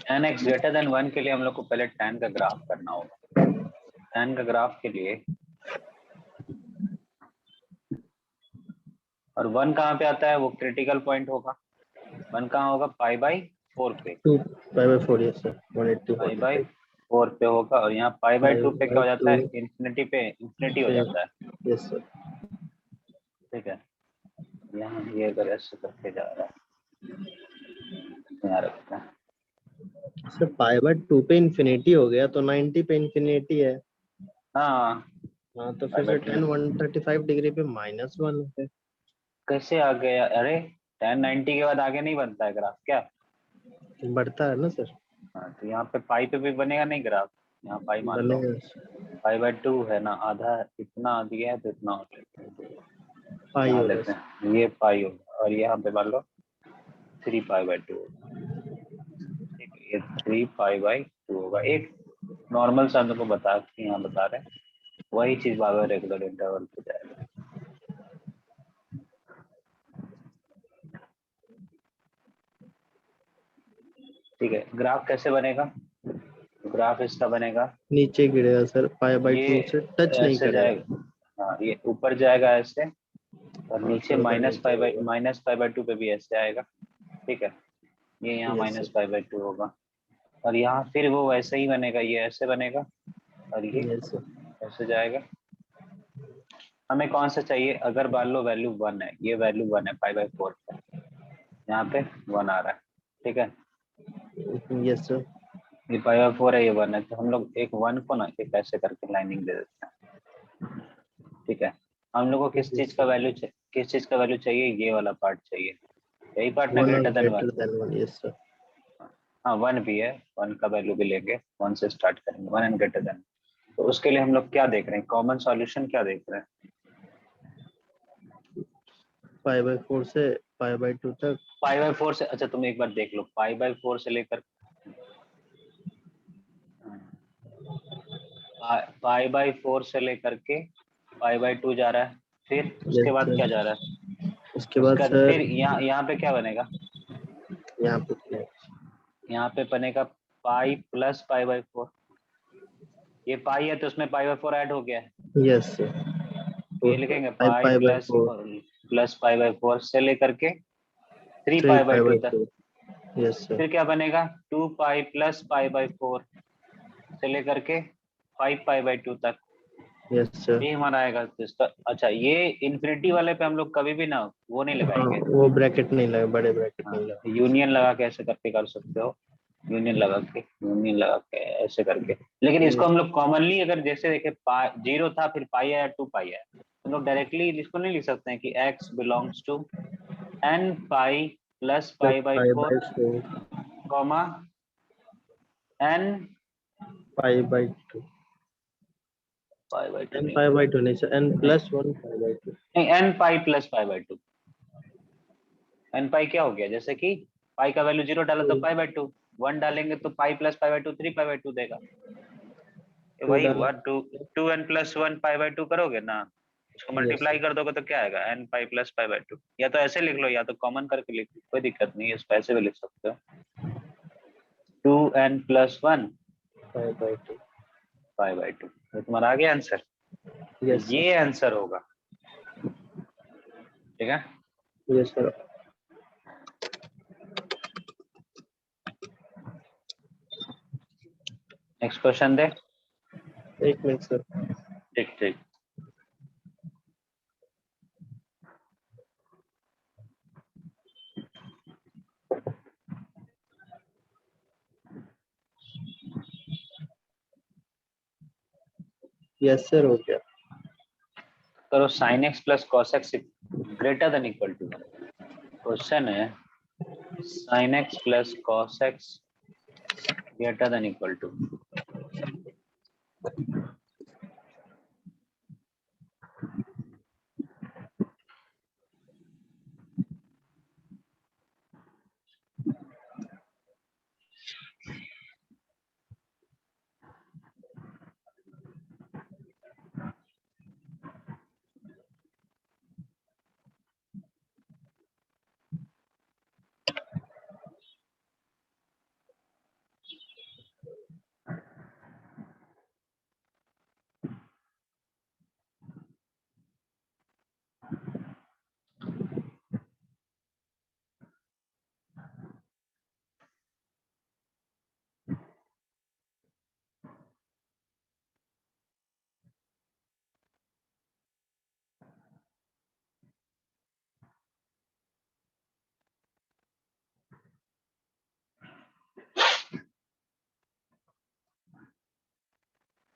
tan x greater then 1 के लिए हम लोग को पहले tan का ग्राफ करना होगा। tan का ग्राफ के लिए, और 1 कहाँ पे आता है, वो क्रिटिकल पॉइंट होगा। 1 कहाँ होगा, π/4 पे, 2π/4 यस सर, 180 π/4 पे होगा। और यहाँ π/2 पे क्या हो जाता है, 5/2 इन्फिनिटी पे इन्फिनिटी हो पे जाता है। Yes sir. ठीक है, यहाँ ये अगर ऐसे करके जा रहा है, यहाँ रखते हैं। सर π/2 पे इन्फिनिटी हो गया तो 90 पे इन्फिनिटी है। हाँ, हाँ तो फिर से π/2 tan 135 डिग्री पे -1 है। कैसे आ गया, अरे tan 90 के बाद आगे नहीं बनता है ग्राफ क्या? बढ़ता है ना सर। हाँ, तो यहाँ पे पाई पे भी बनेगा नहीं ग्राफ, यहाँ पाई मान लो, बनेगा π/2 है ना, आधा इतना दिया है तो इतना हो जाएगा, पाई यहाँ होगा लेते हैं, ये पाई होगा, और यहाँ पे मान लो 3π/2 होगा। ठीक है, ये 3π/2 होगा। एक नॉर्मल सा हमको बता यहाँ बता रहे हैं, वही चीज बार बार रेगुलर इंटरवल पे जाएगा। ठीक है, ग्राफ कैसे बनेगा, ग्राफ इसका बनेगा, नीचे गिरेगा सर, ये π/2 से टच नहीं ऐसे करेगा। जाएगा, हाँ ये ऊपर जाएगा ऐसे, और और नीचे फिर उधर नीचे होगा। -π/2 पे भी ऐसे आएगा। ठीक है, ये यहाँ यस सर। -π/2 होगा, और यहाँ फिर वो वैसे ही बनेगा, ये ऐसे बनेगा, और ये यस सर। ऐसे जाएगा। हमें कौन सा चाहिए, अगर मान लो वैल्यू 1 है, ये वैल्यू 1 है π/4 का, यहाँ पे 1 आ रहा है। ठीक है, यस सर। ये π/4 है, ये 1 है, तो हम लोग एक 1 को ना एक ऐसे करके लाइनिंग दे देते हैं। ठीक है, हम लोग को किस चीज का वैल्यू चाहिए, ये वाला पार्ट चाहिए, यही पार्ट ना, 1 और greater then 1। Greater than 1 yes sir. हाँ 1 भी है, 1 का वैल्यू भी लेंगे, 1 से स्टार्ट करेंगे, 1 एंड ग्रेटर देन। तो उसके लिए हम लोग क्या देख रहे हैं, कॉमन सॉल्यूशन क्या देख रहे हैं, π/4 से π/2 तक। π/4 से, अच्छा तुम एक बार देख लो, π/4 से लेकर π/4 से लेकर के π/2 जा रहा है, फिर उसके यस बाद क्या सर। जा रहा है, उसके बाद उसका सर फिर यहाँ पे क्या बनेगा, यहाँ पे यहाँ पे बनेगा π+π/4, ये पाई है तो उसमें π/4 ऐड हो गया है, यस सर। ये तो लिखेंगे five pi pi by plus four plus π/4 से लेकर के 3 पाई 3π/2 बाई तक। 4 यस सर। फिर क्या बनेगा, 2π + π/4 से लेकर के 5π/2 तक, यस सर। ये हमारा आएगा। तो इसका अच्छा, ये इन्फिनिटी वाले पे हम लोग कभी भी ना वो नहीं हाँ लगाएंगे, वो ब्रैकेट नहीं लगा, बड़े ब्रैकेट हाँ नहीं लगा। यूनियन लगा के ऐसे करके कर सकते हो, यूनियन लगा के ऐसे करके। लेकिन इसको यस हम लोग कॉमनली अगर जैसे देखे, 0 था फिर पाई आया 2π है, हम लोग डायरेक्टली इसको नहीं लिख सकते हैं कि x belongs to n π + plus pi π/4, by 4 comma n pi by 2 π/2 n नहीं पाई होगा, बाई 2 नहीं सर, n+1 पाई बाई 2। नहीं n π + π/2, n π क्या हो गया, जैसे कि पाई का वैल्यू 0 डाला तो π/2, 1 डालेंगे तो पाई + π/2 3π/2 देगा, टू वही डाल हुआ। 2n+1 π/2 करोगे ना, उसको यस मल्टीप्लाई सर। कर दोगे तो क्या आएगा, n π + π/2, या तो ऐसे लिख लो या तो कॉमन करके लिख लो, कोई दिक्कत नहीं है, इसको ऐसे भी लिख सकते हो, 2n+1 पाई बाई 2 π/2, तो तुम्हारा आ गया आंसर, यस सर। ये आंसर होगा। ठीक है, यस सर। नेक्स्ट क्वेश्चन दे। एक मिनट सर। ठीक ठीक, यस सर हो गया। करो sin x + cos x greater than equal to 1। Question है sin x + cos x greater than equal to,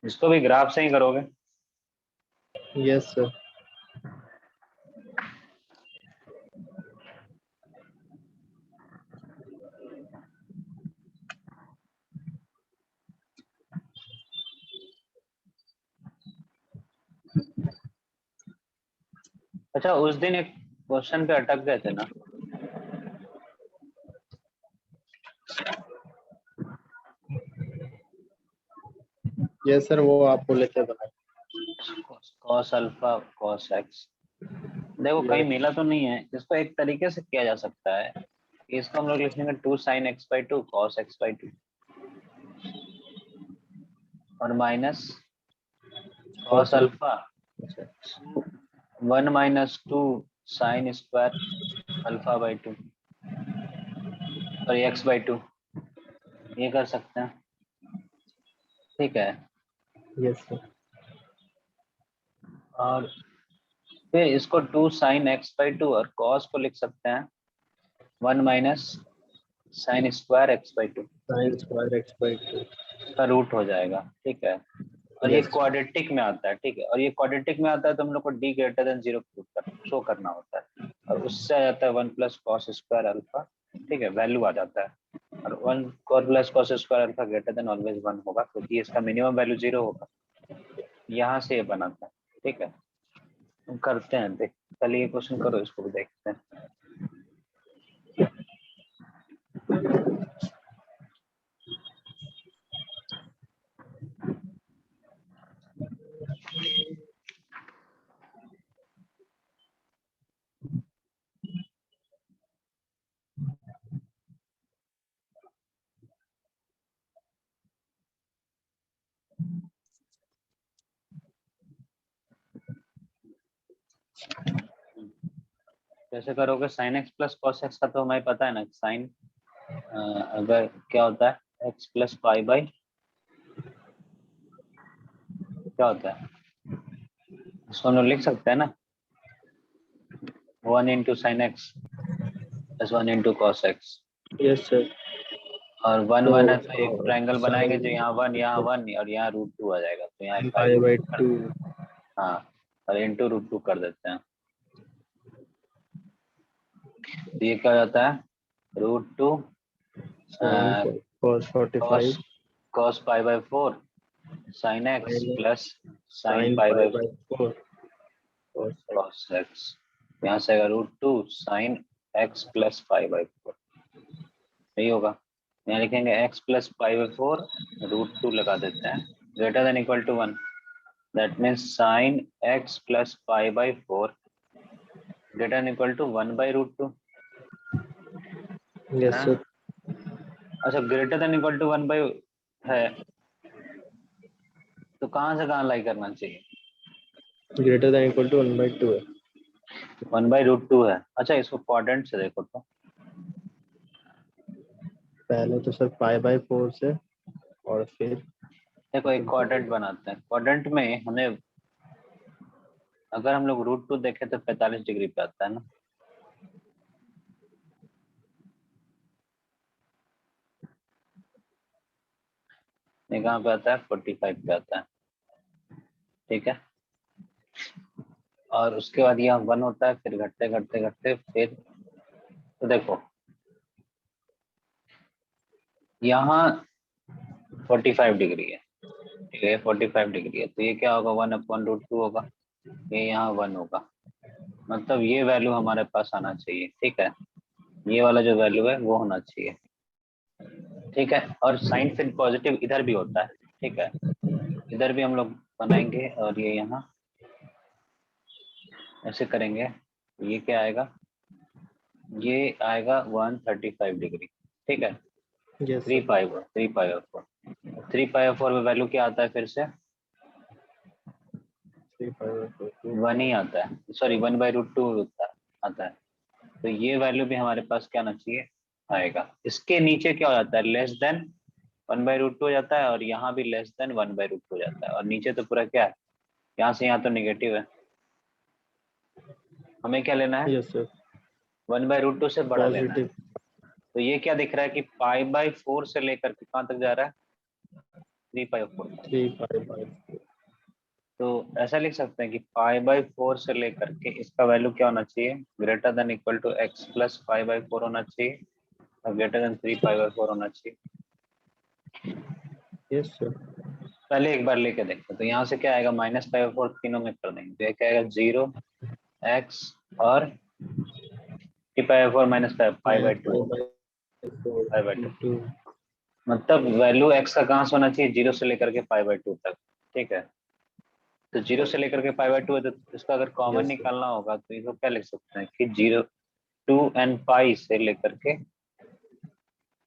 इसको भी ग्राफ से ही करोगे? Yes sir. अच्छा, उस दिन एक क्वेश्चन पे अटक गए थे ना? यस सर, वो आप बोले थे बना। Cos alpha cos x. देखो कहीं मिला तो नहीं है। इसको एक तरीके से किया जा सकता है, इसको हम लोग लिख लेंगे 2 sin x by 2 cos x by 2 और minus cos alpha 1 minus 2 sin square alpha by 2 और x by 2, ये कर सकते हैं। ठीक है। Yes sir. और फिर इसको 2 sin x by 2 और cos को लिख सकते हैं 1 minus sin square x by 2 sine square x by 2। का रूट हो जाएगा। ठीक है। और ये यस। क्वाड्रेटिक में आता है। ठीक है। और ये क्वाड्रेटिक में आता है तो हम लोग को d ग्रेटर देन 0 शो करना होता है, और उससे आ जाता है 1 प्लस कॉस स्क्वायर अल्फा। ठीक है, वैल्यू आ जाता है। और 1 plus cos square alpha greater than always 1 होगा, क्योंकि इसका मिनिमम वैल्यू 0 होगा। यहाँ से ये बनाता है। ठीक है, हम करते हैं। देख, पहले ये क्वेश्चन करो, इसको भी देखते हैं। कैसे करोगे? Sine x plus cos x का तो हमें पता है ना। साइन अगर क्या होता है, एक्स प्लस पाई बाई क्या होता है, इसको हम लोग लिख सकते हैं ना 1 into sine x plus 1 into cos x. Yes sir. और 1 तो 1 है तो एक ट्रायंगल बनाएंगे जो साइन यहाँ 1 यहाँ 1 और यहाँ √2 आ जाएगा, तो यहाँ फाइव पाई बाई √2 कर 2। हाँ, और इंटू √2 कर देते हैं। तो ये क्या हो जाता है, √2 sine cos 45 cos cos pi by 4 sine x minus plus sign sine pi pi by by 4 cos cos x. यहाँ से आएगा √2 sine x plus pi by 4, यही होगा। यहाँ लिखेंगे x प्लस पाई बाई 4 √2 लगा देते हैं greater than equal to 1। That means sine x plus pi by 4 greater than equal to 1 by √2। Yes sir. अच्छा, greater than equal to 1 by है, तो कहाँ से कहाँ लाई करना चाहिए? ग्रेटर देन इक्वल टू 1/2 है। 1 बाई √2 है। अच्छा, इसको क्वाड्रेंट से देखो तो। पहले तो सर पाई बाई 4 से, और फिर देखो एक क्वाड्रेंट बनाते हैं। क्वाड्रेंट में हमें अगर हम लोग √2 देखें तो 45 डिग्री पे आता है ना। ये कहाँ पे आता है, 45 पे आता है। ठीक है। और उसके बाद यहाँ 1 होता है, फिर घटते घटते घटते फिर, तो देखो यहाँ 45 डिग्री है। ठीक है, 45 डिग्री है, तो ये क्या होगा, 1/√2 होगा। ये यहाँ 1 होगा, मतलब ये वैल्यू हमारे पास आना चाहिए। ठीक है, ये वाला जो वैल्यू है वो होना चाहिए। ठीक है। और साइन फिर पॉजिटिव इधर भी होता है। ठीक है, इधर भी हम लोग बनाएंगे, और ये यहाँ ऐसे करेंगे। ये क्या आएगा, ये आएगा 135 डिग्री। ठीक है, यस 3 सर। पाई 4 3 पाई 4 में वैल्यू क्या आता है, फिर से 3 पाई बाई 4 1 ही आता है, सॉरी 1/√2 आता है। तो ये वैल्यू भी हमारे पास क्या आना चाहिए, आएगा। इसके नीचे क्या हो जाता है, लेस देन 1/√2 हो जाता है, और यहाँ भी लेस देन 1/√2 हो जाता है। और नीचे तो पूरा क्या है, यहाँ से यहाँ तो निगेटिव है। हमें क्या लेना है, यस सर। 1/√2 से बड़ा लेना है। पॉजिटिव। तो ये क्या दिख रहा है कि पाई बाई 4 से लेकर के कहाँ तक जा रहा है, 3 पाई 4 तक। 3 पाई बाई तो ऐसा लिख सकते हैं कि π/4 से लेकर के इसका वैल्यू क्या होना चाहिए, greater than equal to x plus π/4 होना चाहिए और ग्रेटर देन 3π/4 होना चाहिए। Yes sir. पहले एक बार लेके देखते हैं। तो यहाँ से क्या आएगा, -π/4 तीनों में कर देंगे, तो ये क्या आएगा 0 x और 3π/4 माइनस π/2 मतलब वैल्यू x का कहाँ से होना चाहिए, 0 से लेकर के π/2 तक। ठीक है, तो 0 से लेकर के π/2 है, तो इसका अगर कॉमन Yes, sir. निकालना होगा तो इसको क्या लिख सकते हैं कि 2n पाई से लेकर के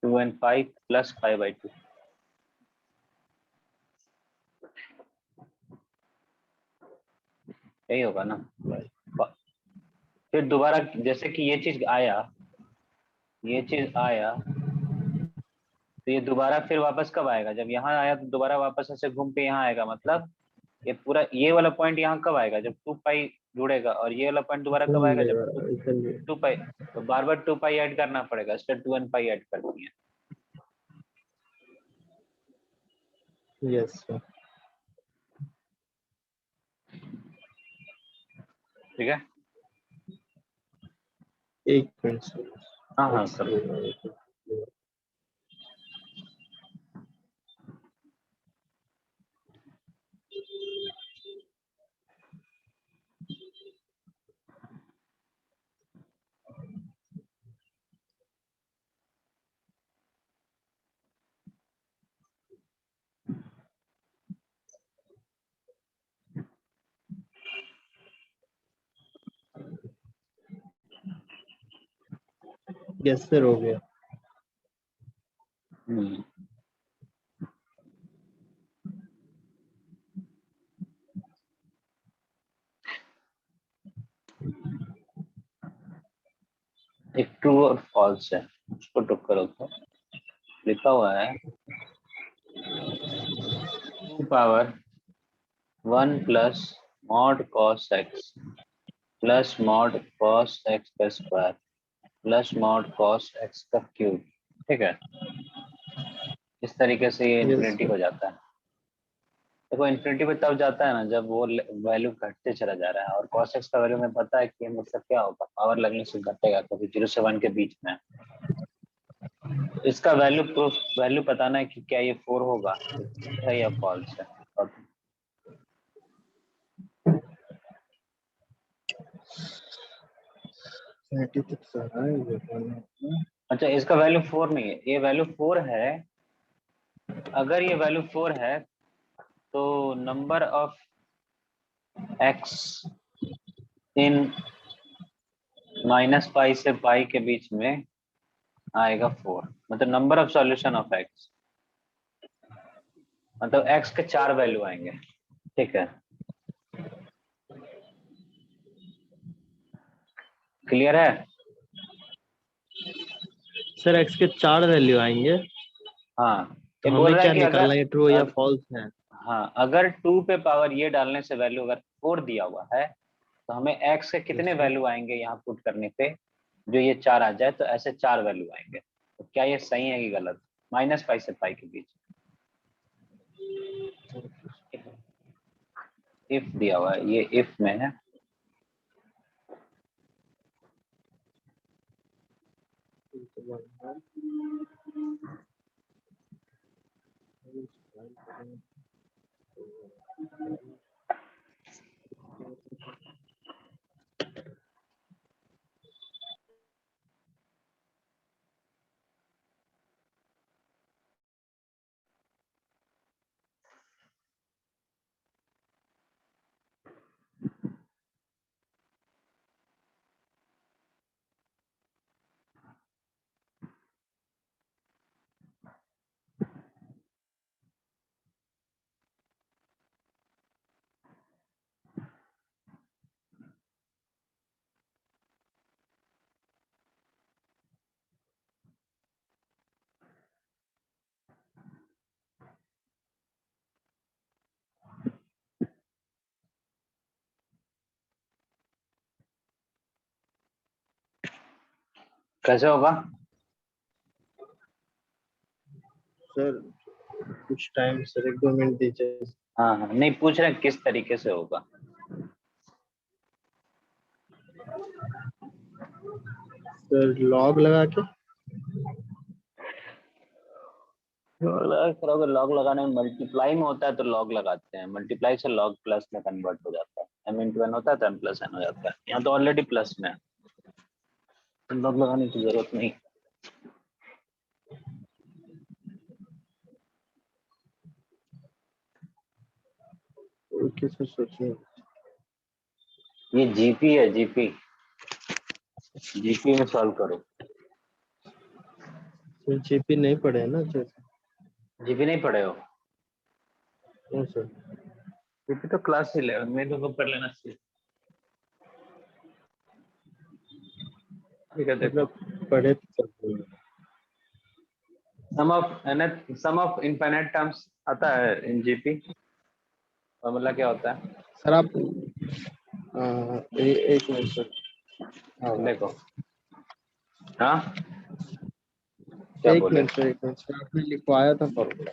2n पाई प्लस π/2। यही होगा ना। फिर दोबारा जैसे कि ये चीज आया तो ये दोबारा फिर वापस कब आएगा, जब यहाँ आया तो दोबारा वापस ऐसे घूम के यहाँ आएगा। मतलब ये पूरा ये वाला पॉइंट यहाँ कब आएगा, जब 2 पाई जुड़ेगा, और ये वाला पॉइंट दोबारा कब आएगा, जब 2 पाई। तो बार बार 2 पाई ऐड करना पड़ेगा, इसलिए 2n पाई ऐड कर दिए। Yes, sir. ठीक है, एक मिनट सर। हाँ हाँ कर लो। यस सर, हो गया। एक ट्रू और फॉल्स है, उसको टुक करो। तो लिखा हुआ है 2 power 1 plus mod cos x plus mod cos x का square plus mod cos x का क्यूब। ठीक है, इस तरीके से ये यस इन्फिनिटी सर। हो जाता है। देखो इन्फिनिटी पे तब जाता है ना जब वो वैल्यू घटते चला जा रहा है, और cos x का वैल्यू में पता है कि मतलब क्या होगा, पावर लगने से घटेगा, क्योंकि 0 से 1 के बीच में है। इसका वैल्यू बताना है कि क्या ये 4 होगा, है या फॉल्स है। और 30 तक सर है। अच्छा, इसका वैल्यू 4 नहीं है, ये वैल्यू 4 है। अगर ये वैल्यू 4 है तो नंबर ऑफ x इन -π से π के बीच में आएगा 4, मतलब number of solution of x, मतलब x के 4 वैल्यू आएंगे। ठीक है, क्लियर है। सर x के 4 वैल्यू आएंगे, हाँ, तो ये बोल हमें रहा है क्या कि निकालना है, ट्रू या अग, फॉल्स है? हाँ, अगर 2 पे पावर ये डालने से वैल्यू अगर 4 दिया हुआ है तो हमें x के यस कितने सर। वैल्यू आएंगे यहाँ पुट करने पे, जो ये 4 आ जाए तो ऐसे 4 वैल्यू आएंगे। तो क्या ये सही है कि गलत, -π से π के बीच। इफ दिया हुआ है, ये इफ में है। कैसे होगा, सर कुछ टाइम सर, 1-2 मिनट दीजिए। हाँ हाँ, नहीं पूछ रहे हैं किस तरीके से होगा। सर लॉग लगा के। सर अगर लॉग लगाने में मल्टीप्लाई में होता है तो लॉग लगाते हैं, मल्टीप्लाई से लॉग प्लस में कन्वर्ट हो जाता है, m इंटू एन होता है तो m प्लस एन हो जाता है। यहाँ तो ऑलरेडी प्लस में है तो लॉग लगाने की जरूरत नहीं। ओके सर, सोचिए। ये जीपी है, जीपी, जीपी में सॉल्व करो। सर जीपी नहीं पढ़े हैं ना सर। जीपी नहीं पढ़े हो? हाँ सर। जीपी तो क्लास 11 में तो पढ़ लेना चाहिए। ठीक है देखो, मतलब पढ़े तो sir. Sum of infinite terms आता है इन जीपी, फॉर्मूला क्या होता है? सर आप एक मिनट सर। हाँ देखो, हाँ क्या एक बोले? मिनट सर, एक मिनट सर, आपने लिखवाया था फॉर्मूला।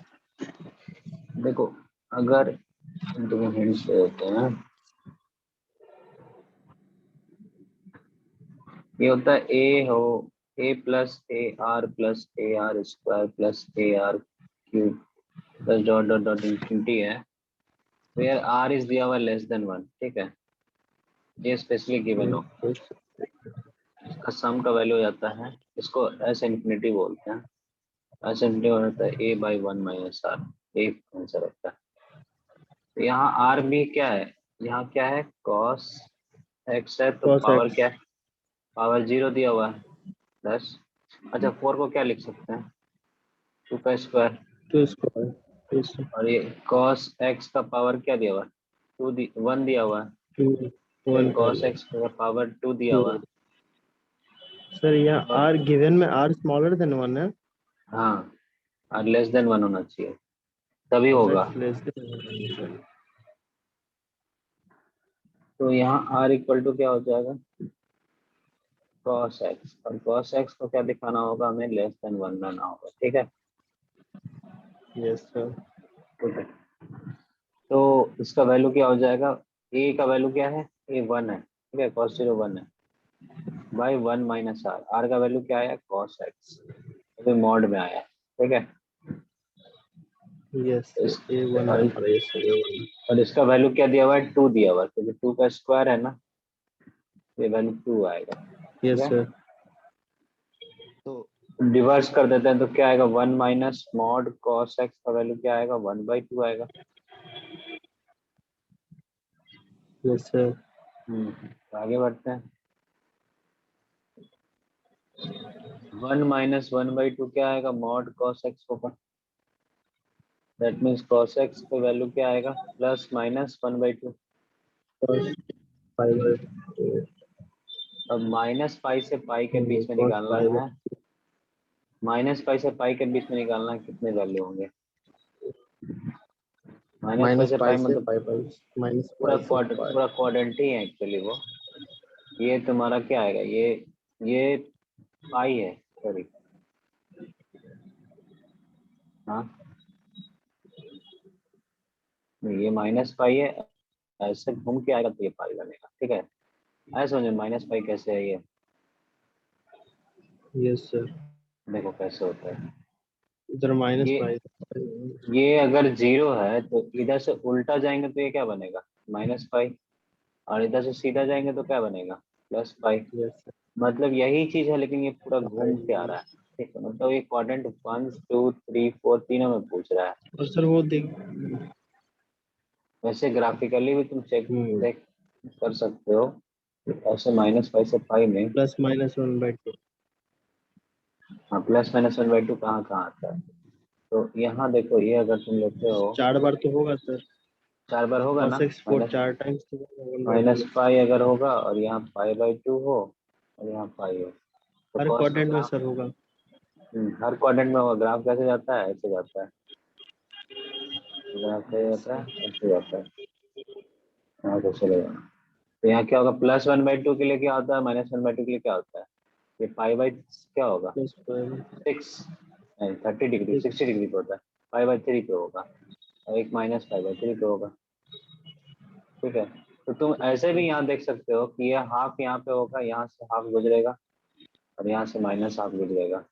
देखो, अगर तुम्हें हिंट्स देते हैं, ये होता है ए हो, a plus a r square plus a r cube plus dot dot dot infinity है, वेयर आर इज दिया हुआ लेस देन 1। ठीक है, ये स्पेशली गिवन हो, इसका सम का वैल्यू हो जाता है, इसको एस इंफिनिटी बोलते हैं। एस इंफिनिटी हो जाता है ए बाई 1 माइनस आर, एक आंसर होता है। तो यहाँ आर भी क्या है, यहाँ क्या है, कॉस एक्स है, तो cos पावर x क्या है, पावर 0 दिया हुआ है, प्लस, अच्छा 4 को क्या लिख सकते हैं, 2 का स्क्वायर, 2 स्क्वायर 2 और ये cos x का पावर क्या दिया हुआ है, 1 दिया हुआ है, 2 तो 1 cos x का पावर 2 दिया 2। हुआ है। सर यहाँ और r गिवन में r स्मॉलर देन 1 है। हाँ, और लेस देन 1 होना चाहिए तभी सर होगा। Less than. तो यहाँ r इक्वल टू क्या हो जाएगा, cos x, और cos x को क्या दिखाना होगा, हमें लेस देन 1 लाना होगा। ठीक है, यस सर। ठीक है, तो इसका वैल्यू क्या हो जाएगा, a का वैल्यू क्या है, a 1 है, ठीक है, cos 0 1 है, बाई 1 माइनस आर, आर का वैल्यू क्या आया, cos x, अभी मॉड में आया। ठीक है, यस इस सर A1 और, में पढ़े, यस सर A1। और इसका वैल्यू क्या दिया हुआ है, 2 दिया हुआ है, क्योंकि 2 का स्क्वायर है ना, ये वैल्यू 2 आएगा। ठीक यस है, सर। तो रिवर्स कर देते हैं तो क्या आएगा, 1 माइनस मॉड cos x का वैल्यू क्या आएगा, 1/2 आएगा। Yes sir. तो आगे बढ़ते हैं, 1 माइनस 1/2 क्या आएगा, मॉड cos x होगा, दैट मीन्स cos x का वैल्यू क्या आएगा, प्लस माइनस 1/2। cos 5/2 अब माइनस पाई से पाई के बीच में cos निकालना 5 है, माइनस पाई से पाई के बीच में निकालना है, कितने वैल्यू होंगे, माइनस पाई माइनस से पाई पाई से मतलब पाई पाई माइनस पाई से पाई। पूरा क्वाड्रेंट ही है एक्चुअली वो। ये तुम्हारा क्या आएगा, ये पाई है, सॉरी, हाँ ये माइनस पाई है, ऐसे घूम के आएगा तो ये पाई बनेगा। ठीक है, ऐसे समझो माइनस पाई कैसे है ये, यस सर। देखो कैसे होता है, इधर माइनस ये पाई। ये अगर 0 है तो इधर से उल्टा जाएंगे तो ये क्या बनेगा, माइनस पाई, और इधर से सीधा जाएंगे तो क्या बनेगा, प्लस पाई। यस मतलब यही चीज है, लेकिन ये पूरा घूम के आ सर। रहा है। ठीक है, मतलब ये क्वाड्रेंट 1 2 3 4 तीनों में पूछ रहा है। और सर वो देख। वैसे ग्राफिकली भी तुम चेक देख कर सकते हो, ऐसे माइनस पाई से पाई में, प्लस माइनस 1/2। हाँ प्लस माइनस 1/2 कहाँ कहाँ आता है, तो यहाँ देखो, ये अगर तुम लेते हो 4 बार तो होगा सर। 4 बार होगा ना, cos x को माइनस 4 टाइम्स तो होगा माइनस 1/2। पाई अगर होगा, और यहाँ पाई/2 हो, और यहाँ पाई हो, तो हर कॉस क्वाड्रेंट में ग्राफ, सर होगा। हर क्वाड्रेंट में होगा। ग्राफ कैसे जाता है, ऐसे जाता है, ग्राफ कैसे जाता है, ऐसे जाता है, यहाँ से चलेगा। तो यहाँ क्या होगा, +1/2 के लिए क्या होता है, -1/2 के लिए क्या होता है, ये पाई/, क्या होगा, प्लस 6, नहीं 30 डिग्री, 60 डिग्री पे होता है, पाई/3 पे होगा। और एक -5/3 पे होगा। ठीक है, तो तुम ऐसे भी यहाँ देख सकते हो कि ये हाफ यहाँ पे होगा, यहाँ से हाफ गुजरेगा और यहाँ से -हाफ गुजरेगा।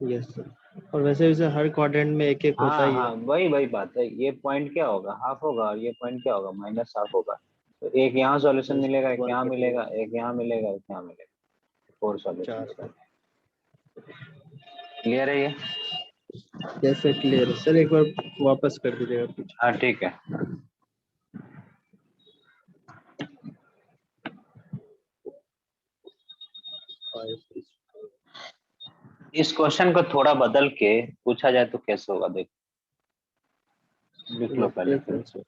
Yes sir. और वैसे वैसे हर क्वाड्रेंट में एक एक होता हाँ ही हाँ, है। वही बात है। ये पॉइंट क्या होगा, हाफ होगा, और ये पॉइंट क्या होगा, -हाफ होगा। तो एक यहाँ सॉल्यूशन यस, मिलेगा, एक यहाँ 1/4 मिलेगा, एक यहाँ मिलेगा, एक यहाँ मिलेगा, 4 सॉल्यूशन। 4 क्लियर है ये? यस सर, क्लियर है सर। एक बार वापस कर दीजिएगा कुछ। हाँ ठीक है। इस क्वेश्चन को थोड़ा बदल के पूछा जाए तो कैसे होगा, देख लिख लो पहले एक फिर। Minute sir.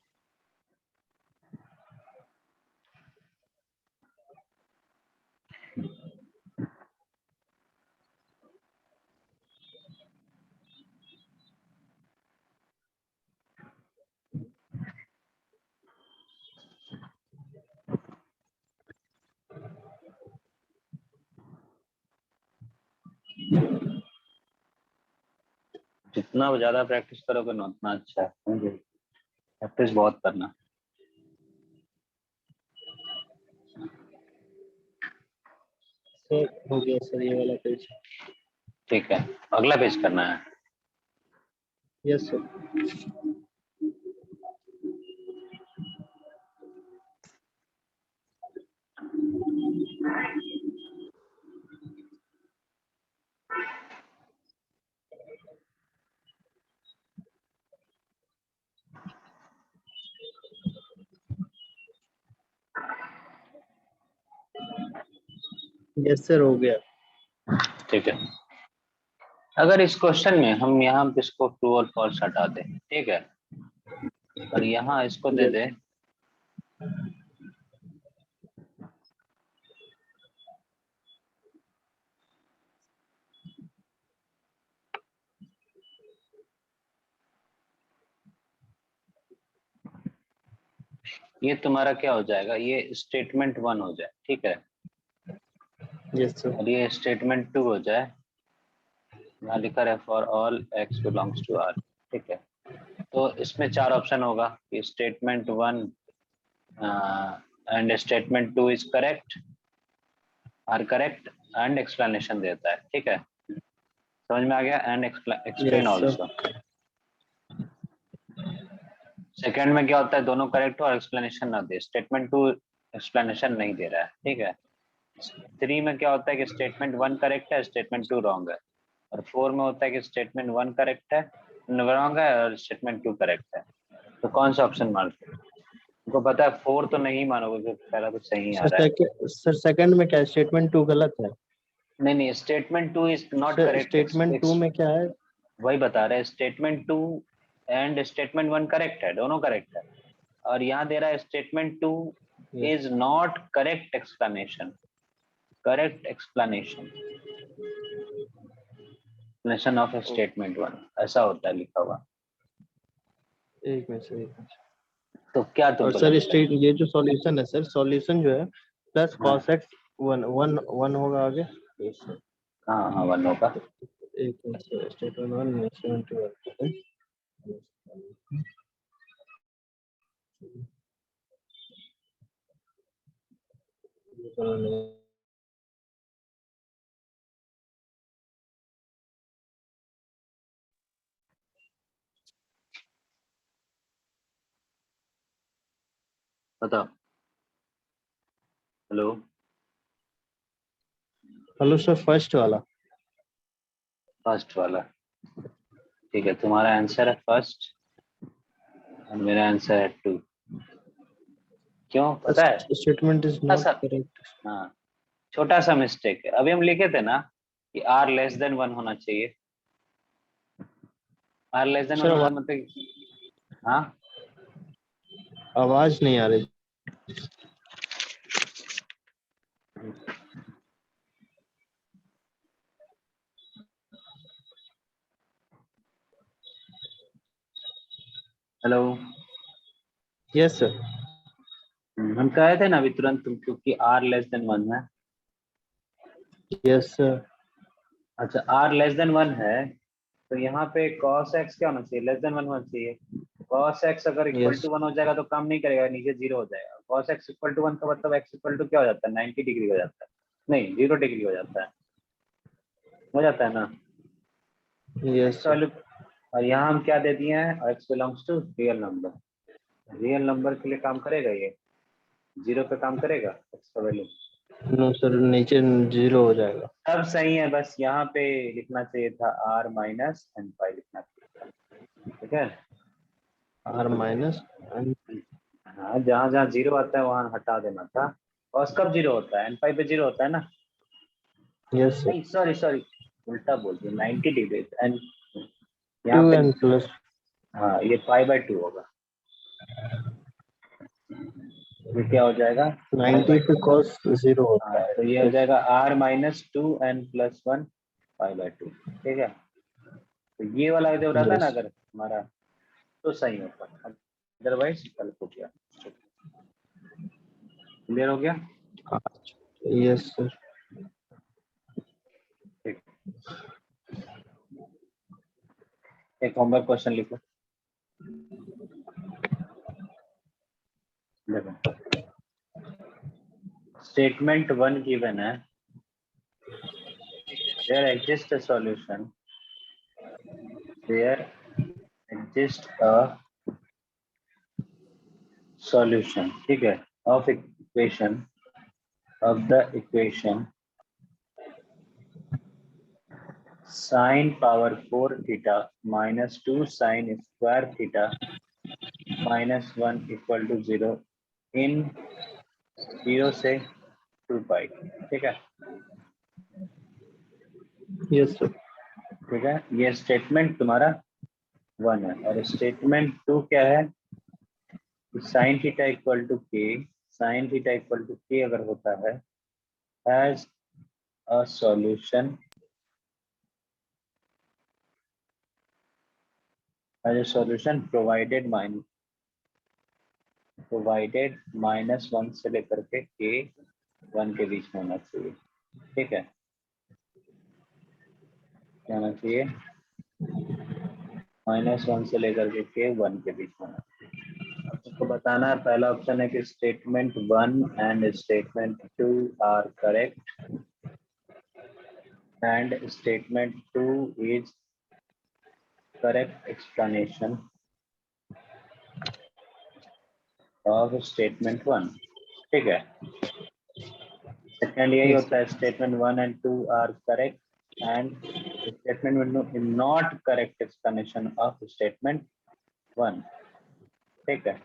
जितना ज्यादा प्रैक्टिस करोगे ना उतना अच्छा है, समझे? प्रैक्टिस बहुत करना। सर हो गया सर ये वाला पेज। ठीक है, अगला पेज करना है। Yes sir. यस सर हो गया। ठीक है, अगर इस क्वेश्चन में हम यहाँ पे इसको ट्रू और फॉल्स हटा दें, ठीक है, और यहाँ इसको दे दे ये तुम्हारा क्या हो जाएगा, ये स्टेटमेंट 1 हो जाए, ठीक है, यस सर। और ये स्टेटमेंट 2 हो जाए। यहाँ लिखा है for all x belongs to R, ठीक है। तो इसमें 4 ऑप्शन होगा कि statement 1 and statement 2 is correct, are correct, and explanation देता है, ठीक है। समझ में आ गया? And explain yes sir. Also. Second में क्या होता है, दोनों करेक्ट हो और एक्सप्लेनेशन ना दे, स्टेटमेंट 2 एक्सप्लेनेशन नहीं दे रहा है, ठीक है। 3 में क्या होता है कि स्टेटमेंट 1 करेक्ट है, स्टेटमेंट 2 रॉन्ग है, और 4 में होता है कि स्टेटमेंट 1 करेक्ट है, रॉन्ग है, और स्टेटमेंट 2 करेक्ट है। तो कौन सा ऑप्शन मानते हो? तुमको पता है 4 तो नहीं मानोगे क्योंकि पहला तो सही आ रहा है। सर सेकंड में क्या स्टेटमेंट 2 गलत है? नहीं, statement 2 is not sir statement 2 correct. में क्या है? वही बता रहे हैं, स्टेटमेंट 2 एंड स्टेटमेंट 1 करेक्ट है, दोनों करेक्ट है, और यहाँ दे रहा है statement 2 yes. Is not correct explanation, correct explanation of statement 1, ऐसा होता है लिखा हुआ। एक मिनट सर, एक मिनट। तो क्या और तुमको सर लगता है? स्टेट ये जो सॉल्यूशन है सर, सॉल्यूशन जो है प्लस हाँ cos x 1 होगा आगे। Yes sir. हाँ हाँ, 1 होगा। एक मिनट सर, स्टेटमेंट 1 में 71 बताओ। हेलो? हेलो सर, फर्स्ट वाला। फर्स्ट वाला, ठीक है, तुम्हारा आंसर है फर्स्ट और मेरा आंसर है 2। क्यों पता है? स्टेटमेंट इज छोटा नॉट सा, करेक्ट। हाँ, छोटा सा मिस्टेक है। अभी हम लिखे थे ना कि r लेस देन 1 होना चाहिए। r लेस देन 1 सर होना मतलब, हाँ, आवाज नहीं आ रही। हेलो? Yes sir. हम कहे थे ना अभी तुरंत, तुम क्योंकि r लेस देन 1 है। Yes sir. अच्छा, r लेस देन 1 है तो यहाँ पे cos x क्या होना चाहिए, लेस देन 1 होना चाहिए। cos x अगर इक्वल Yes. टू 1 हो जाएगा तो काम नहीं करेगा, नीचे 0 हो जाएगा। cos x इक्वल टू 1 का मतलब x इक्वल टू क्या हो जाता है, 90 डिग्री हो जाता है, नहीं 0 डिग्री हो जाता है ना। Yes, sir. और यहाँ हम क्या दे दिए हैं, x belongs to real number. Real number के लिए काम करेगा ये, 0 पे काम करेगा x का वैल्यू। No, sir. नीचे 0 हो जाएगा। सब सही है, बस यहाँ पे लिखना चाहिए था r माइनस एन पाई लिखना चाहिए था, ठीक है। R minus and हाँ, जहाँ जहाँ 0 आता है वहाँ हटा देना था। और कब 0 होता है, एन पाई पे 0 होता है ना। yes, sir. नहीं सॉरी, उल्टा बोल दिया, 90 डिग्री एंड यहाँ 2 पे। and plus. हाँ, ये पाई बाय 2 होगा, ये क्या हो जाएगा, 90 पे cos 0 होता हाँ है। तो ये हो जाएगा r minus 2n plus 1 pi by 2, ठीक है। तो ये वाला जब रहता है ना Yes. अगर हमारा, तो सही होता है, अदरवाइज गलत हो गया। क्लियर हो गया, Yes, sir. ठीक। एक होमवर्क क्वेश्चन लिखो, देखो स्टेटमेंट 1 गिवन है, there exists a solution, there exists a solution, ठीक है, of equation of the equation sin power 4 theta minus 2 sin square theta minus 1 equal to 0 in 0 से 2 पाई, ठीक है। Yes, sir. ठीक है, ये स्टेटमेंट तुम्हारा 1 है, और स्टेटमेंट 2 क्या है, साइन थीटा इक्वल टू के, साइन थीटा इक्वल टू के अगर होता है, has a solution, has a solution provided minus 1 से लेकर के 1 के बीच में होना चाहिए, ठीक है। क्या होना चाहिए, -1 से लेकर के 1 के बीच में होना चाहिए। अब तुमको बताना है, पहला ऑप्शन है कि statement 1 and statement 2 are correct and statement 2 is correct explanation of statement 1, ठीक है। सेकंड यही Yes, होता है, statement 1 and 2 are correct and statement is not correct explanation of statement 1, ठीक है।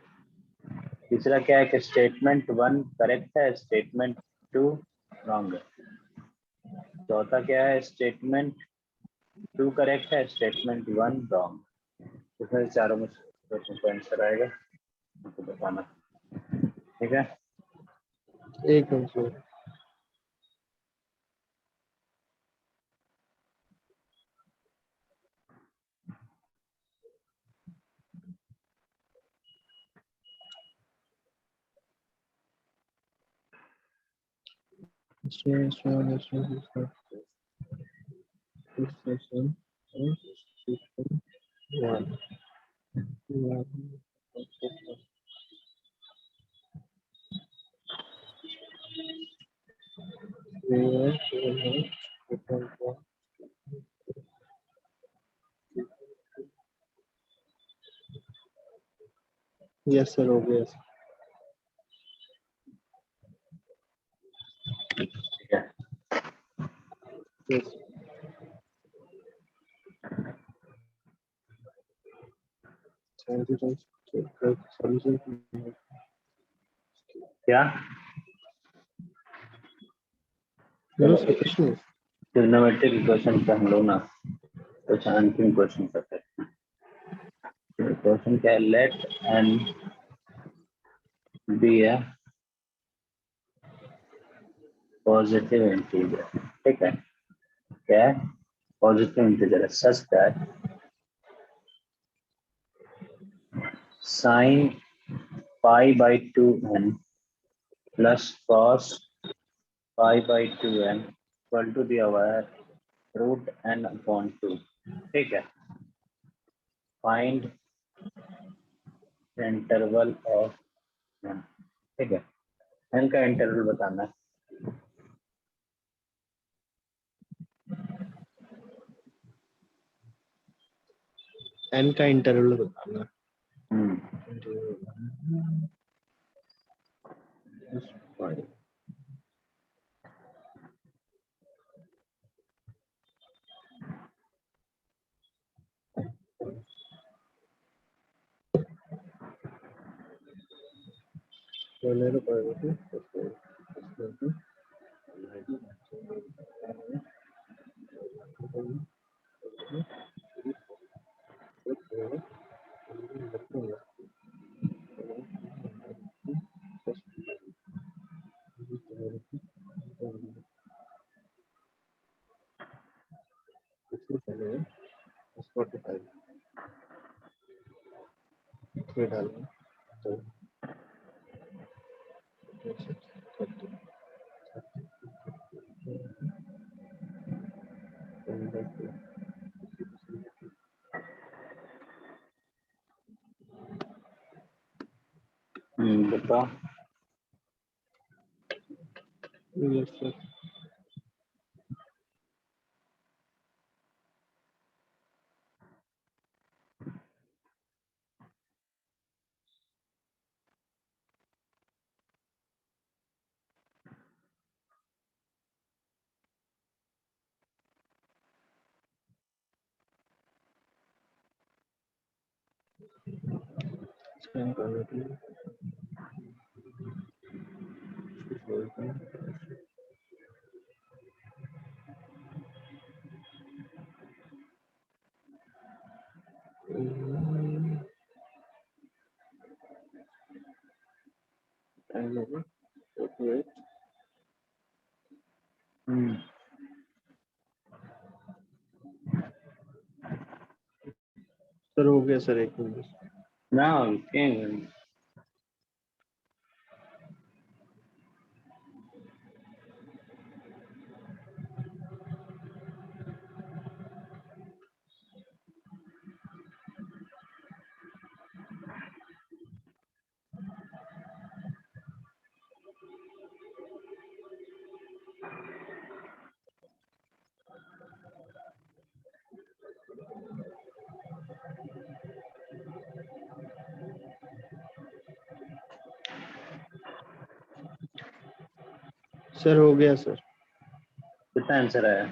तीसरा क्या है कि स्टेटमेंट 1 करेक्ट है, स्टेटमेंट 2 रॉन्ग है। चौथा क्या है, स्टेटमेंट 2 करेक्ट है, स्टेटमेंट 1 रॉन्ग। इसमें चारों में क्वेश्चन का आंसर आएगा, आपको बताना, ठीक है। एक मिनट sir. Yes, sir. हो गया sir. ठीक है, Yes. Solution. क्या No, sufficient. ट्रिग्नोमेट्रिक क्वेश्चन पे हम लोग ना कुछ अंतिम क्वेश्चन करते हैं। क्वेश्चन क्या है, let n be a positive integer, ठीक है। क्या है, पॉजिटिव इंटीजर है, such that sine pi by 2n plus cos pi by 2n equal to the our root n upon 2, ठीक है, फाइंड इंटरवल ऑफ n, ठीक है, n का इंटरवल बताना है। n का इंटरवल बताना। बताओ। Yes, sir. सर हो गया सर, 1 मिनट। ना सर हो गया सर। कितना आंसर आया?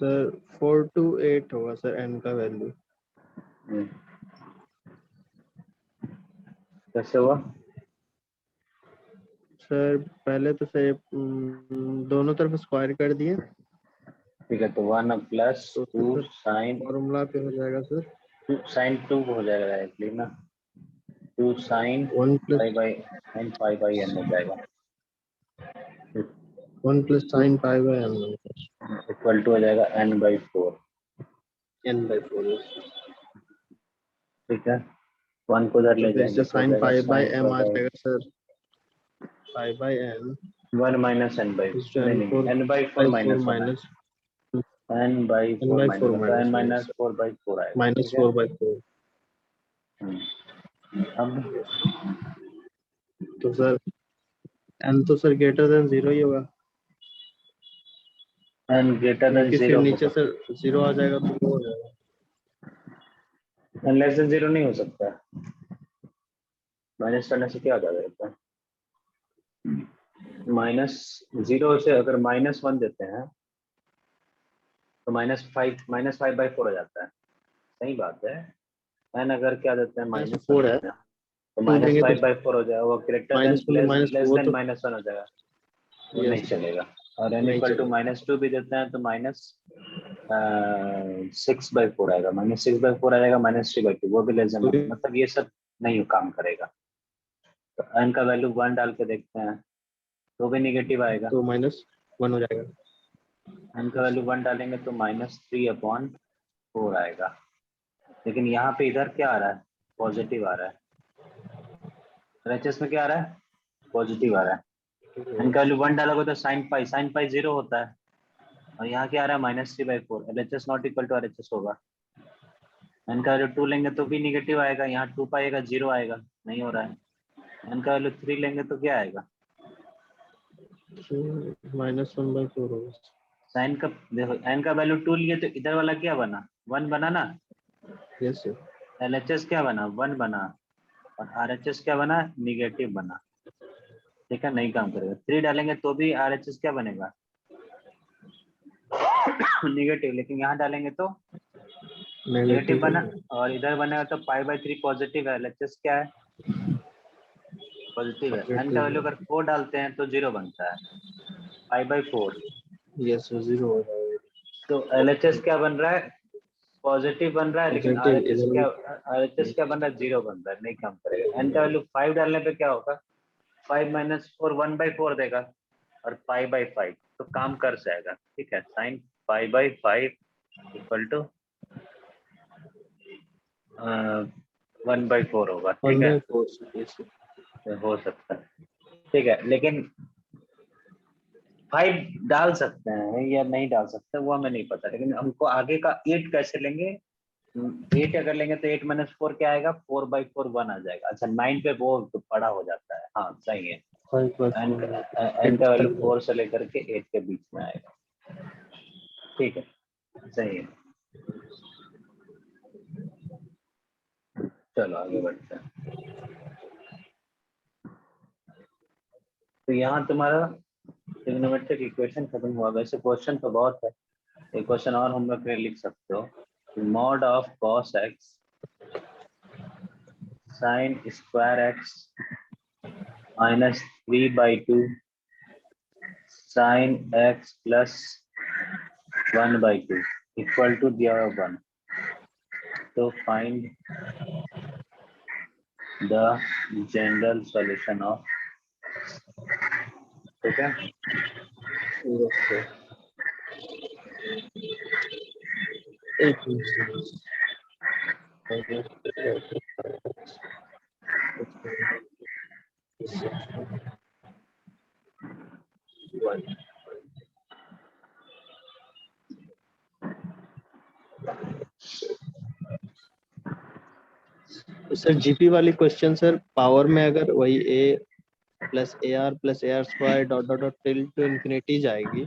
सर 4 to 8 होगा सर n का वैल्यू। कैसे हुआ? सर पहले तो सर दोनों तरफ स्क्वायर कर दिए, ठीक है, तो 1 प्लस तो 2 सर साइन फॉर्मूला पे हो जाएगा सर 2 हो जाएगा डायरेक्टली ना, 2 sine 1 plus pi by n pi by n हो जाएगा, 1 plus sine pi by n equal to हो जाएगा n/4। n/4। ठीक है, 1 को उधर तो ले फिर जाएंगे इससे तो हो साइन जाएगा pi by sine m pi आ बाई जाएगा sir, pi by n 1 minus n by, is to नहीं n4 नहीं, n/4 4 माइनस होना है, माइनस n/4 माइनस n/4 तो माइनस माइनस n-4/4 आएगा। माइनस ठीक है, 4/4। अब तो सर n तो सर ग्रेटर देन 0 ही होगा, n ग्रेटर देन क्योंकि फिर 0 नीचे होगा, सर 0 आ जाएगा तो वो हो जाएगा। n लेस देन 0 नहीं हो सकता, माइनस करने से क्या हो जाएगा? -0 से अगर -1 देते हैं तो -5/4 हो जाता है। सही बात है, n अगर क्या देते हैं -1 -4 है, देते हैं तो 2 देंगे तो -5/4 हो जाएगा, वो ग्रेटर देन -1 माइनस लेस वो देन तो -1 हो जाएगा, वो नहीं यस चलेगा। और n नहीं इक्वल टू चलेगा। -2 भी देते हैं तो -6/4 आएगा, -6/4 आ जाएगा, -3/2, वो भी लेस देन तो 1, मतलब ये सब नहीं काम करेगा। तो n का वैल्यू 1 डाल के देखते हैं तो भी निगेटिव आएगा, -1 हो जाएगा। n का वैल्यू 1 डालेंगे तो -3/4 आएगा, लेकिन यहाँ पे इधर क्या आ रहा है? पॉजिटिव आ रहा है। RHS में क्या आ रहा है? पॉजिटिव आ रहा है। n का वैल्यू 1 डालोगे तो साइन पाई 0 होता है, और यहाँ क्या आ रहा है -3/4, LHS not equal to RHS होगा। n का वैल्यू 2 लेंगे तो भी निगेटिव आएगा, यहाँ 2 पाएगा 0 आएगा, नहीं हो रहा है। n का वैल्यू 3 लेंगे तो क्या आएगा, -1/4 होगा। साइन का देखो, n का वैल्यू 2 लिए तो इधर वाला क्या बना, 1 बना ना। Yes sir. LHS क्या बना, 1 बना, और RHS क्या बना, निगेटिव बना। ठीक है, नहीं काम करेगा। 3 डालेंगे तो भी RHS क्या बनेगा, निगेटिव, लेकिन यहाँ डालेंगे तो नेगेटिव बना, और इधर बनेगा तो π/3 पॉजिटिव है, LHS क्या है, पॉजिटिव है। n का वैल्यू अगर 4 डालते हैं तो 0 बनता है, π/4। यस सर, 0 हो जाएगा। तो LHS क्या बन रहा है, पॉजिटिव बन रहा है, लेकिन पॉजिटिव इधर भी। RHS क्या बन रहा है, 0 बन रहा है, नहीं काम करेगा। n का वैल्यू 5 डालने पे क्या होगा, 5 - 4 1/4 देगा, और π/5 तो काम कर जाएगा। ठीक है, साइन π/5 इक्वल टू 1/4 होगा। ठीक है, 1/4 सर, यस सर। हो सकता है। ठीक है, लेकिन 5 डाल सकते हैं या नहीं डाल सकते वो हमें नहीं पता, लेकिन हमको आगे का 8 कैसे लेंगे। 8 अगर लेंगे तो 8 - 4 क्या आएगा, 4/4 1 आ जाएगा। अच्छा, 9 पे वो तो बड़ा हो जाता है, हाँ सही है। 5/4 n का वैल्यू 4 से लेकर के 8 के बीच में आएगा। ठीक है, सही है। चलो आगे बढ़ते हैं। तो यहाँ तुम्हारा ट्रिग्नोमेट्रिक इक्वेशन खत्म हुआ। वैसे क्वेश्चन तो बहुत है, एक क्वेश्चन और होमवर्क में लिख सकते हो। Mod of cos x sin square x -3/2 sin x plus 1/2 equal to दिया हुआ 1। तो find the general solution of. ठीक है, यस सर। एक मिनट। सर जीपी वाली क्वेश्चन सर, पावर में अगर वही a plus AR square dot dot dot till to infinity जाएगी,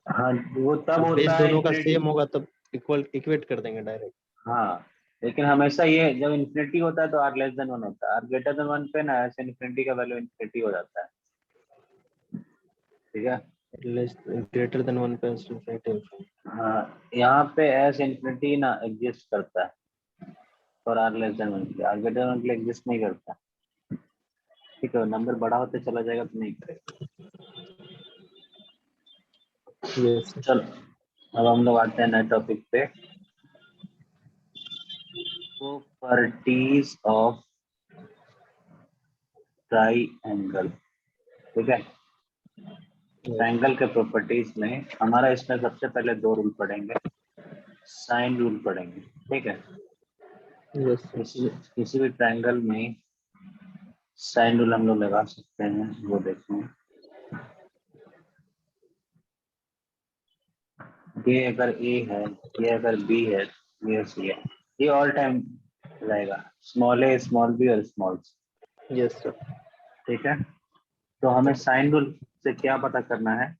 हाँ वो तब और बेस होता है दोनों का इंफिनिटी। सेम होगा तब इक्वेट कर देंगे डायरेक्ट। हाँ, लेकिन हमेशा ये जब इन्फिनिटी होता है तो r 1 होता है, r 1 पे ना ऐसे इन्फिनिटी का वैल्यू इन्फिनिटी हो जाता है। ठीक है, लेस ग्रेटर देन 1 पे इंफिनिटी। हाँ यहाँ पे एस इन्फिनिटी ना एग्जिस्ट करता है, और r 1 के लिए, r 1 के लिए एग्जिस्ट नहीं करता। ठीक है, नंबर बड़ा होते चला जाएगा तो नहीं करेगा। यस चलो अब हम लोग आते हैं नए टॉपिक पे, प्रॉपर्टीज ऑफ ट्राइएंगल। ठीक है, ट्राइंगल के प्रॉपर्टीज में हमारा इसमें सबसे पहले 2 रूल पढ़ेंगे, साइन रूल पढ़ेंगे। ठीक है, यस किसी भी ट्राइंगल में साइन रूल हम लोग लगा सकते हैं, वो देखें। ये अगर ए है, ये अगर बी है, ये सी है, ये ऑल टाइम रहेगा, स्मॉल ए स्मॉल बी और स्मॉल सी। Yes sir. ठीक है, तो हमें साइन रूल से क्या पता करना है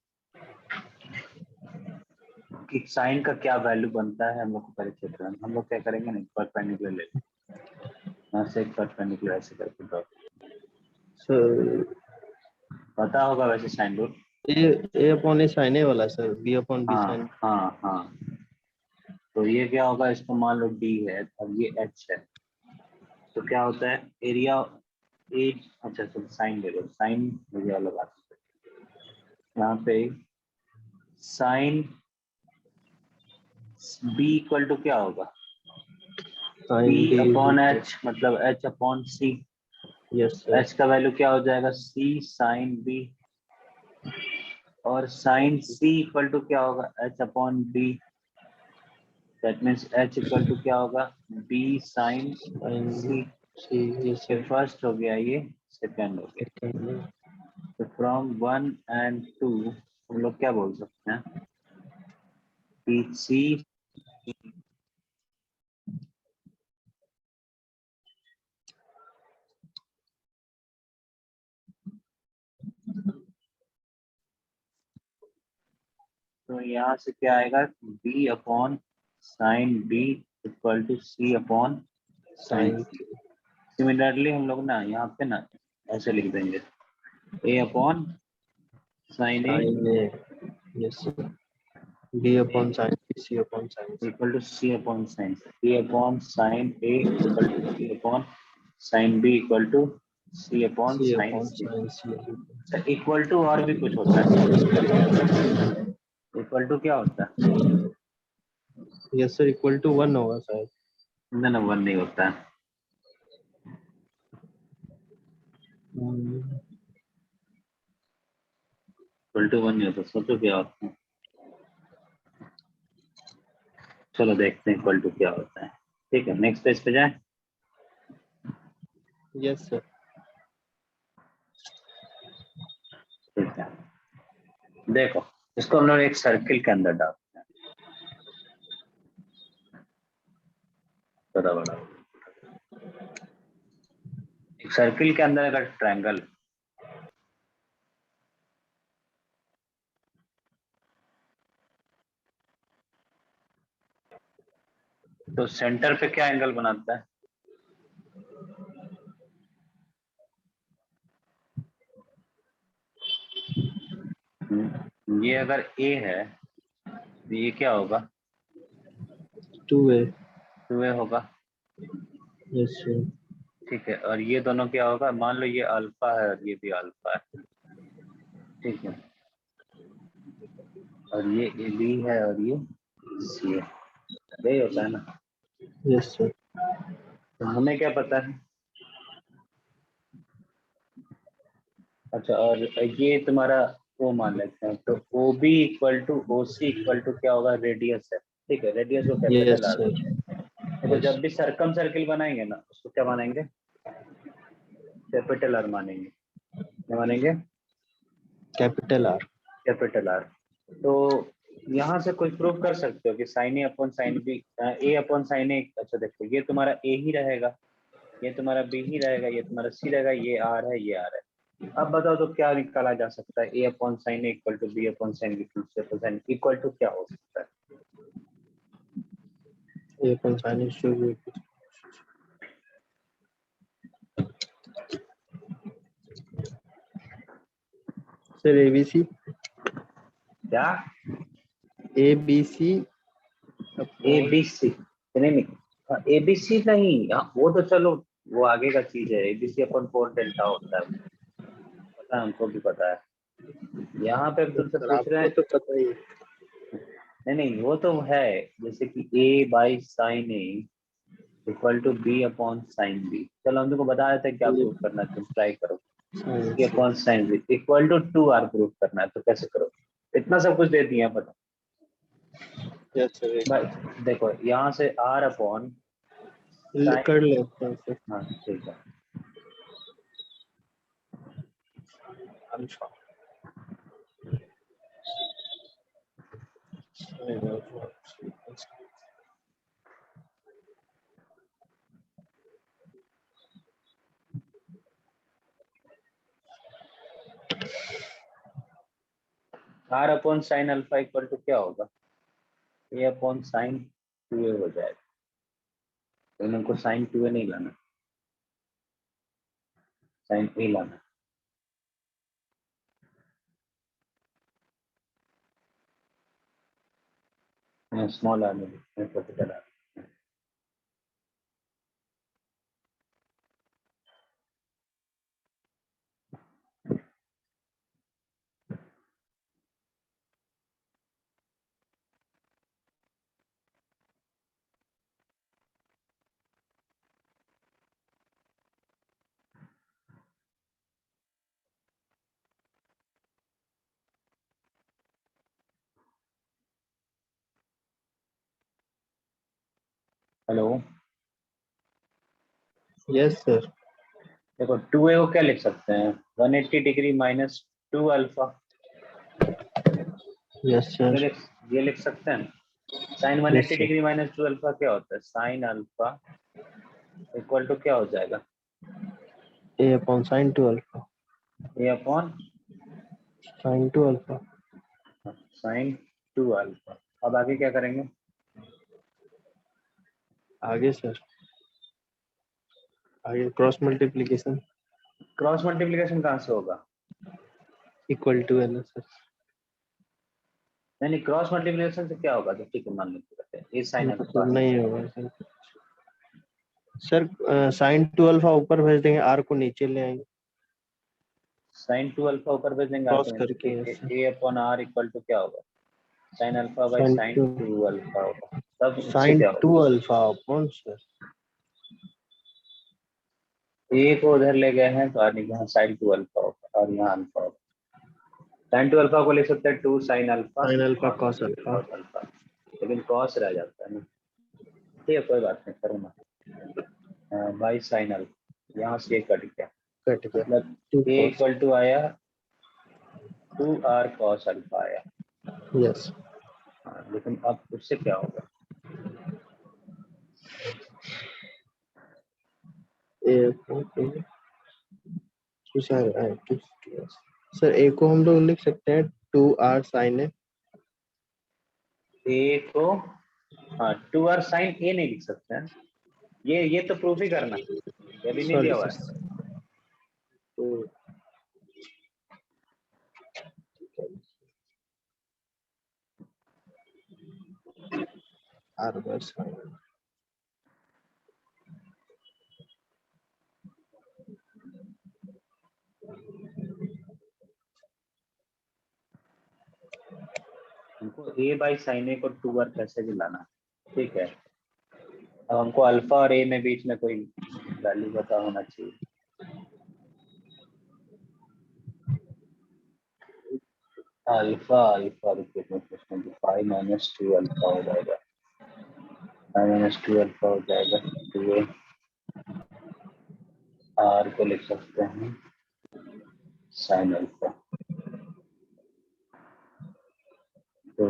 कि साइन का क्या वैल्यू बनता है, हम लोग को पहले चेक करना। हम लोग क्या करेंगे ना, परपेंडिकुलर ले यहाँ से एक परपेंडिकुलर ऐसे करके ड्रॉ। सर पता होगा वैसे साइन रूल। ए अपॉन ए साइन ए वाला सर, बी अपॉन बी हाँ साइन। हाँ हाँ, तो ये क्या होगा, इसको मान लो डी है और ये एच है, तो क्या होता है एरिया ए। अच्छा चलो साइन ले लो, साइन एरिया लगा सकते हैं। यहाँ पे साइन बी इक्वल टू क्या होगा, b sine d. Upon h, मतलब h upon c. Yes sir. H का वैल्यू क्या हो जाएगा, सी साइन बी, और साइन सी इक्वल टू क्या होगा, h upon b. That means h equal to क्या होगा, b sine sine c. C. Yes ये सर। फर्स्ट हो गया, ये सेकंड हो गया। तो फ्रॉम 1 and 2 हम लोग क्या बोल सकते हैं, सी तो यहाँ से क्या आएगा, b upon sine B equal to c upon sine sine c. Similarly हम लोग ना यहाँ पे ना ऐसे लिख देंगे, a upon sine a sine a, yes sir, b upon sine B, C upon sine c, equal to c upon sine c upon sine a equal to c upon sine B equal to c upon c sine upon c. Sine c. Equal to और भी कुछ होता है, equal to क्या होता है? Yes sir, equal to 1 होगा शायद। ना ना, वन नहीं होता है। इक्वल टू वन नहीं होता, सोचो क्या होता है। चलो देखते हैं इक्वल टू क्या होता है। ठीक है, नेक्स्ट पेज पे जाए। Yes sir. ठीक है, देखो इसको हम लोग एक सर्किल के अंदर डालते हैं, बड़ा बड़ा एक सर्किल के अंदर अगर ट्रायंगल, तो सेंटर पे क्या एंगल बनाता है? ये अगर ए है तो ये क्या होगा? 2a, 2a होगा। Yes sir. ठीक है, और ये दोनों क्या होगा? मान लो ये अल्फा है और ये भी अल्फा है। ठीक है, और ये ए बी है और ये सी है, यही होता है ना। Yes sir. तो हमें क्या पता है? अच्छा, और ये तुम्हारा ओ मान लेते हैं, तो O B equal to O C equal to क्या होगा? रेडियस है। ठीक है, रेडियस को यस कैपिटल आर। सर। देखो यस, जब भी सर्कम सर्किल बनाएंगे ना, उसको क्या मानेंगे? कैपिटल आर मानेंगे। क्या मानेंगे? Capital R. Capital R. तो यहाँ से कोई प्रूव कर सकते हो कि साइन ए अपॉन साइन बी, ए अपॉन साइन ए। अच्छा देखो, ये तुम्हारा ए ही रहेगा, ये तुम्हारा बी ही रहेगा, ये तुम्हारा सी रहेगा, ये आर है, ये आर है। अब बताओ तो क्या निकाला जा सकता है? A upon sine a equal to b upon sine B equal to sine equal to क्या हो सकता है? A upon sine is to b, sir ABC, क्या? ABC a upon, b c नहीं, ए बी सी नहीं, वो तो चलो वो आगे का चीज है। एबीसी अपॉन 4 डेल्टा होता है, पता है, हमको भी पता है। यहाँ पे तुमसे सर पूछ रहे आपको हैं, तो पता ही है। नहीं नहीं वो तो है, जैसे कि a by sine a equal to b upon sine b. चलो हम तुमको बता देते हैं क्या प्रूव करना है, तुम ट्राई करो। Sine B C, upon sine B equal to 2r prove करना है, तो कैसे करो? इतना सब कुछ दे दिया पता। यस सर, बस देखो यहाँ से r अपॉन कर साइन, लेते हैं सर। हाँ ठीक है, alpha sine alpha, r upon sine alpha equal to क्या होगा? ए अपॉन साइन 2a हो जाएगा। तो इनको साइन 2a नहीं लाना, साइन ए लाना। स्मॉल आर में capital R. Hello, yes sir. देखो 2a को क्या लिख सकते हैं? 180 degree minus 2 alpha, yes sir. ये लिख सकते हैं। Sine Yes, 180 sir. Degree minus 2 alpha क्या होता है? साइन अल्फा इक्वल टू क्या हो जाएगा? A upon sin 2 alpha. A upon Sin 2 alpha. Sine 2 alpha. अब आगे क्या करेंगे? आगे सर, आगे क्रॉस मल्टीप्लीकेशन क्रॉस मल्टीप्लिकेशन कहाँ से होगा? इक्वल टू है ना सर? नहीं, क्रॉस मल्टीप्लिकेशन से क्या होगा? तो ठीक है, मान लेते हैं ये साइन अल्फा मतलब है। नहीं होगा सर। सर साइन 2 अल्फा ऊपर भेज देंगे, आर को नीचे ले आएंगे साइन 2 अल्फा ऊपर भेजेंगे क्रॉस आगे, करके। A upon R equal to क्या होगा? Sine alpha by sine sine 2 2 alpha होगा। तब उससे साइन क्या 2 होगा? Alpha upon sir. ए को उधर ले गए हैं तो आगे यहाँ साइन 2 अल्फा होगा और यहाँ अल्फा होगा। साइन 2 अल्फा को ले सकते हैं 2 साइन अल्फा साइन अल्फा और कॉस अल्फा। कॉस अल्फा, लेकिन कॉस रह जाता है ना। ठीक है, कोई बात नहीं, करो ना। बाई साइन अल्फा, यहाँ से ये कट गया, कट गया। मतलब 2 ए कॉस। इक्वल टू आया 2 आर कॉस अल्फा आया। यस। हाँ, लेकिन अब उससे क्या होगा? ए सर ए को हम लोग लिख सकते हैं 2 आर साइन ए। ए को हाँ 2 आर साइन ए नहीं लिख सकते हैं, ये तो प्रूफ ही करना, ये भी नहीं सॉरी दिया हुआ है। सर। तो आर बस हमको ए बाई साइन ए को 2 आर कैसे भी लाना है, ठीक है। अब हमको अल्फा और ए में बीच में कोई वैल्यू पता होना चाहिए। अल्फा अल्फा रुपये 5 माइनस 2 अल्फा हो जाएगा, 5 माइनस 2 अल्फा हो जाएगा। तो ये आर को लिख सकते हैं साइन अल्फा। तो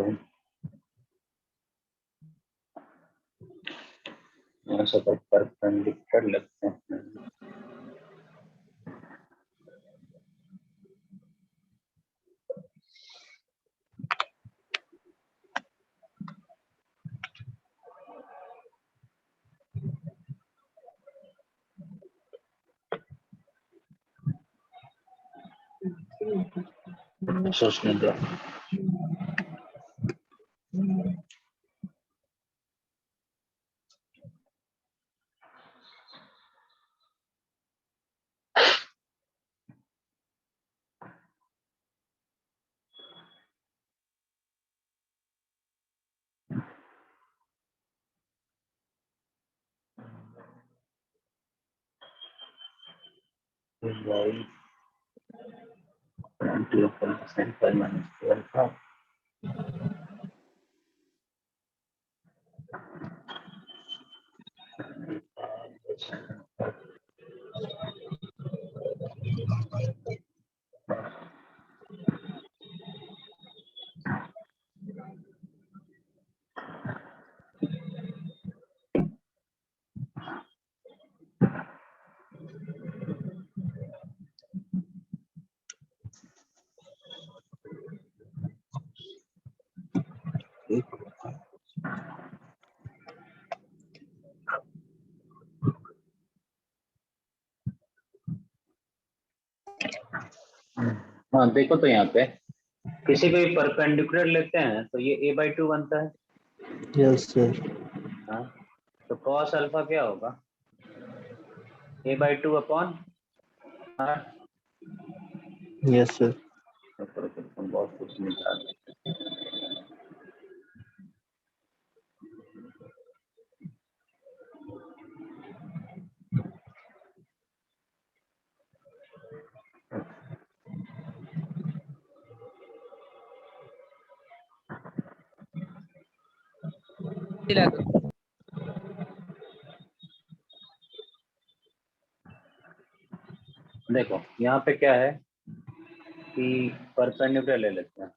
यहाँ से परपेंडिकुलर लगते हैं। सोचने दो। y 2% 5 minus 2 अल्फा हाँ देखो, तो यहाँ पे किसी को परपेंडिकुलर लेते हैं तो ये a बाई 2 बनता है। Yes sir. हाँ, तो cos अल्फा क्या होगा? a by 2 upon R. Yes sir. बहुत कुछ निकाल। देखो यहाँ पे क्या है कि परपेंडिकुलर ले लेते हैं।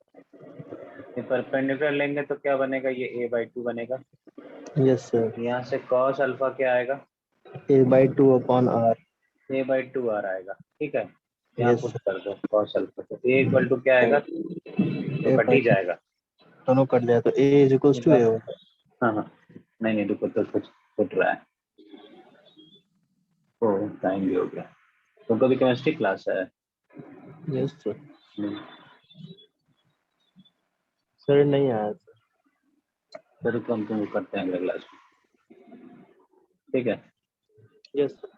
ये परपेंडिकुलर लेंगे तो क्या बनेगा, ये a/2 बनेगा। यस सर, यहाँ से cos अल्फा क्या आएगा, a/2 upon r। a/2 r आएगा, ठीक है। यहाँ यस पुट सर, कर दो cos अल्फा, तो a इक्वल टू क्या आएगा, तो कट ही a/2 जाएगा। दोनों कट जाए तो a is equals to a होगा। हाँ हाँ, नहीं नहीं रुको, तो कुछ फुट रहा है, ओ टाइम भी हो गया। तुमको भी केमिस्ट्री क्लास है? Yes sir. हम्म, सर नहीं आया सर। फिर तो हम तुम करते हैं अगले क्लास में, ठीक है। Yes sir.